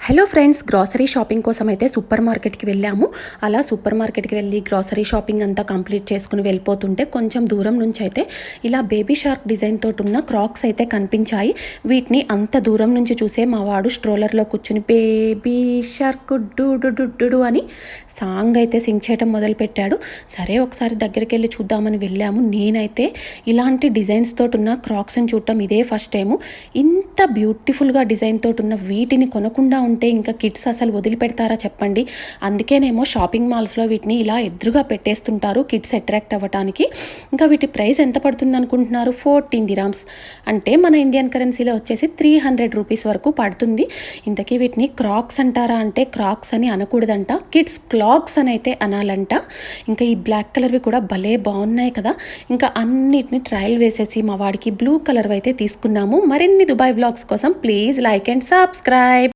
Hello friends, grocery shopping కోసం అయితే super మార్కెట్కి వెళ్ళాము. అలా సూపర్ మార్కెట్కి వెళ్ళి గ్రాసరీ షాపింగ్ అంతా కంప్లీట్ చేసుకుని వెళ్ళిపోతుంటే కొంచెం దూరం నుంచి అయితే ఇలా బేబీ షార్క్ డిజైన్ తోటి ఉన్న క్రాక్స్ అయితే కనిపించాయి. వీటిని అంత దూరం నుంచి చూసే మా వాడు స్ట్రోలర్లో కూర్చుని బేబీ షార్క్ డు అని సాంగ్ అయితే సింగ్ చేయడం మొదలుపెట్టాడు. సరే ఒకసారి దగ్గరికి వెళ్ళి చూద్దామని వెళ్ళాము. నేనైతే ఇలాంటి డిజైన్స్ తోటి ఉన్న క్రాక్స్ని చూడటం ఇదే ఫస్ట్ టైము. ఇంత బ్యూటిఫుల్గా డిజైన్ తోటి ఉన్న వీటిని కొనకుండా ఉంటే ఇంకా కిడ్స్ అసలు వదిలిపెడతారా చెప్పండి. అందుకేనేమో షాపింగ్ మాల్స్లో వీటిని ఇలా ఎదురుగా పెట్టేస్తుంటారు కిడ్స్ అట్రాక్ట్ అవ్వటానికి. ఇంకా వీటి ప్రైస్ ఎంత పడుతుంది అనుకుంటున్నారు? 14 dirhams, అంటే మన ఇండియన్ కరెన్సీలో వచ్చేసి 300 రూపీస్ వరకు పడుతుంది. ఇంతకీ వీటిని క్రాక్స్ అంటారా అంటే క్రాక్స్ అని అనకూడదంట, కిడ్స్ క్లాక్స్ అని అయితే అనాలంట. ఇంకా ఈ బ్లాక్ కలర్వి కూడా భలే బాగున్నాయి కదా. ఇంకా అన్నిటిని ట్రయల్ వేసేసి మా వాడికి బ్లూ కలర్ అయితే తీసుకున్నాము. మరిన్ని దుబాయ్ వ్లాగ్స్ కోసం ప్లీజ్ లైక్ అండ్ సబ్స్క్రైబ్.